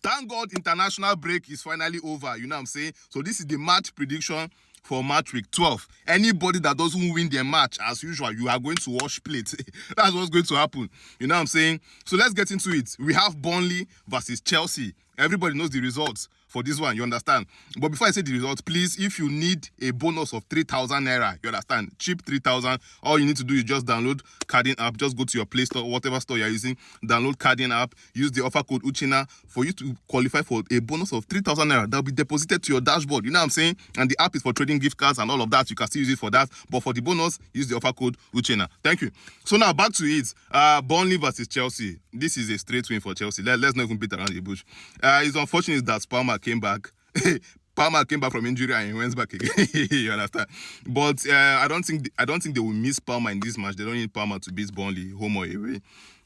Thank God international break is finally over. You know what I'm saying? So this is the match prediction for match week 12. Anybody that doesn't win their match, as usual, you are going to wash plate. That's what's going to happen. You know what I'm saying? So let's get into it. We have Burnley versus Chelsea. Everybody knows the results for this one, you understand? But before I say the results, please, if you need a bonus of 3,000 naira, you understand? Cheap 3,000, all you need to do is just download Cardin app. Just go to your Play Store, whatever store you're using, download Cardin app, use the offer code Uchina for you to qualify for a bonus of 3,000 naira that will be deposited to your dashboard. You know what I'm saying? And the app is for trading gift cards and all of that. You can still use it for that. But for the bonus, use the offer code Uchina. Thank you. So now back to it. Burnley versus Chelsea. This is a straight win for Chelsea. Let's not even beat around the bush. It's unfortunate that Palmer came back. Palmer came back from injury and he went back again. You understand? But I don't think they will miss Palmer in this match. They don't need Palmer to beat Burnley home or away.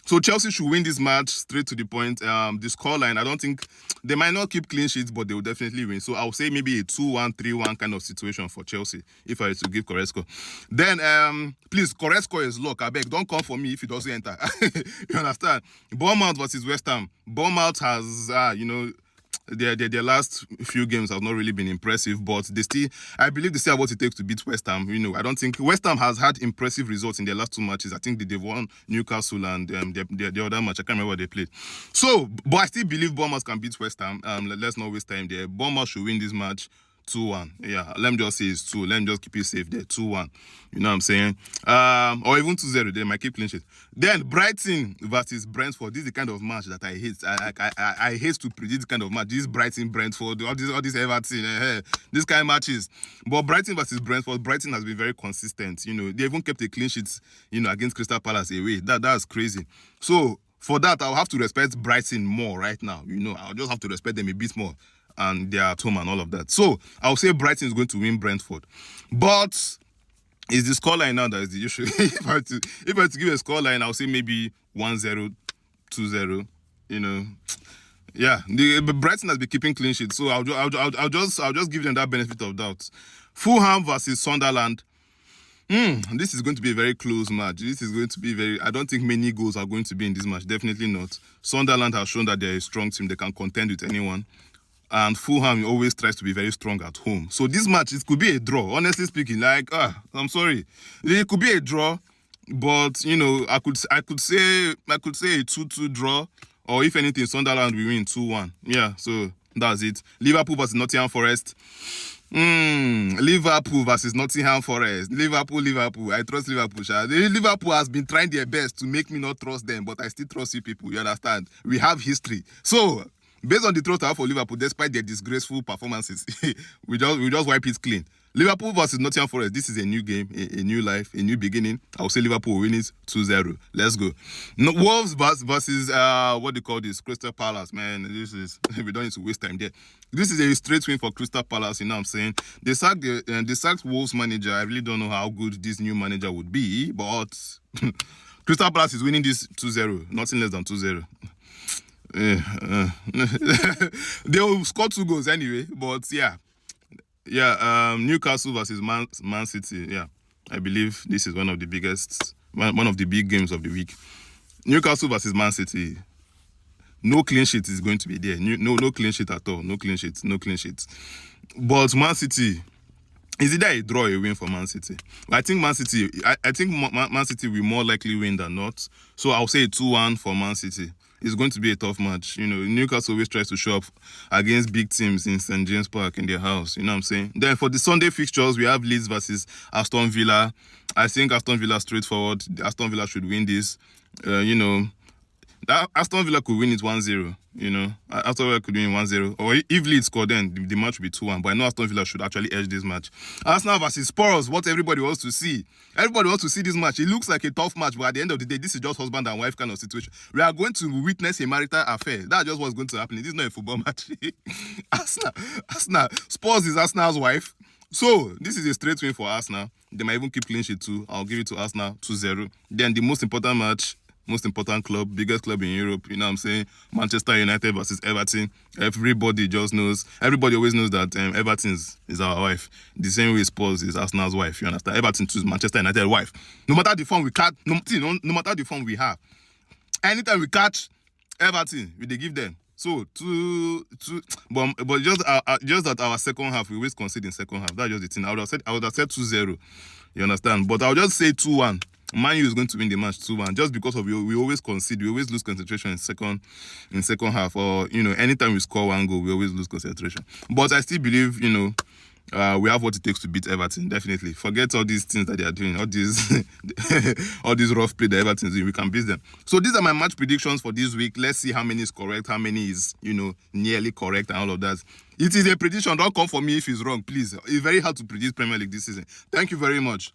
So Chelsea should win this match straight to the point. The scoreline, I don't think they might not keep clean sheets, but they will definitely win. So I'll say maybe a 2-1, 3-1 kind of situation for Chelsea if I were to give correct score. Then please, correct score is luck. I beg, don't come for me if it doesn't enter. You understand? Bournemouth versus West Ham. Bournemouth has their last few games have not really been impressive, but I believe they still have what it takes to beat West Ham. I don't think West Ham has had impressive results in their last two matches. I think they've won Newcastle and the other match. I can't remember what they played. So, but I still believe Bournemouth can beat West Ham. Let's not waste time there. Bournemouth should win this match 2-1. Yeah, let me just say it's 2. Let me just keep it safe there. 2-1. You know what I'm saying? Or even 2-0. They might keep clean sheet. Then Brighton versus Brentford. This is the kind of match that I hate. I hate to predict this kind of match. This Brighton, Brentford, all this Everton, this kind of matches. But Brighton versus Brentford, Brighton has been very consistent. They even kept a clean sheet, against Crystal Palace away. That's crazy. So for that, I'll have to respect Brighton more right now. I'll just have to respect them a bit more. And they are at home and all of that. So I'll say Brighton is going to win Brentford. But is the scoreline now that is the issue? if I had to give a scoreline, I'll say maybe 1-0, 2-0. Yeah, Brighton has been keeping clean sheets, so I'll just give them that benefit of doubt. Fulham versus Sunderland. This is going to be a very close match. This is going to be I don't think many goals are going to be in this match. Definitely not. Sunderland has shown that they're a strong team. They can contend with anyone. And Fulham always tries to be very strong at home. So this match, it could be a draw. Honestly speaking, I'm sorry. It could be a draw, but, I could say a 2-2 draw, or if anything, Sunderland will win 2-1. Yeah, so that's it. Liverpool versus Nottingham Forest. Liverpool versus Nottingham Forest. Liverpool. I trust Liverpool. Liverpool has been trying their best to make me not trust them, but I still trust you people. You understand? We have history. So, based on the trust I have for Liverpool, despite their disgraceful performances, we just wipe it clean. Liverpool versus Nottingham Forest. This is a new game, a new life, a new beginning. I'll say Liverpool will win it 2-0. Let's go. Wolves versus what do you call this? Crystal Palace. Man, we don't need to waste time there. This is a straight win for Crystal Palace. You know what I'm saying? They sacked Wolves manager. I really don't know how good this new manager would be, but Crystal Palace is winning this 2-0. Nothing less than 2-0. They will score 2 goals anyway, but yeah. Newcastle versus Man City. Yeah, I believe this is one of the big games of the week. Newcastle versus Man City. No clean sheet is going to be there. No clean sheet at all. No clean sheet. But Man City, is it a draw, a win for Man City? I think Man City. I think Man City will more likely win than not. So I'll say 2-1 for Man City. It's going to be a tough match. Newcastle always tries to show up against big teams in St. James Park in their house. You know what I'm saying? Then for the Sunday fixtures, we have Leeds versus Aston Villa. I think Aston Villa straightforward. Aston Villa should win this. Aston Villa could win it 1-0. Aston Villa could win 1-0. Or if Leeds score, then the match will be 2-1. But I know Aston Villa should actually edge this match. Arsenal versus Spurs, what everybody wants to see. Everybody wants to see this match. It looks like a tough match, but at the end of the day, this is just husband and wife kind of situation. We are going to witness a marital affair. That's just what's going to happen. This is not a football match. Arsenal. Spurs is Arsenal's wife. So, this is a straight win for Arsenal. They might even keep clean sheet too. I'll give it to Arsenal 2-0. Then the most important club, biggest club in Europe, you know what I'm saying? Manchester United versus Everton. Everybody always knows that Everton is our wife. The same way Spurs is Arsenal's wife, you understand? Everton too is Manchester United's wife. No matter the form we catch, no matter the form we have, anytime we catch Everton, we they give them. So but just that our second half we always concede in second half. That's just the thing. I would have said 2-0. You understand? But I'll just say 2-1. Man U is going to win the match 2-1 just because of we always concede, we always lose concentration in second half, or anytime we score one goal, we always lose concentration. But I still believe we have what it takes to beat Everton. Definitely, forget all these things that they are doing, all these all these rough play that Everton is doing. We can beat them. So these are my match predictions for this week. Let's see how many is correct, how many is nearly correct, and all of that. It is a prediction. Don't come for me if it's wrong, please. It's very hard to predict Premier League this season. Thank you very much.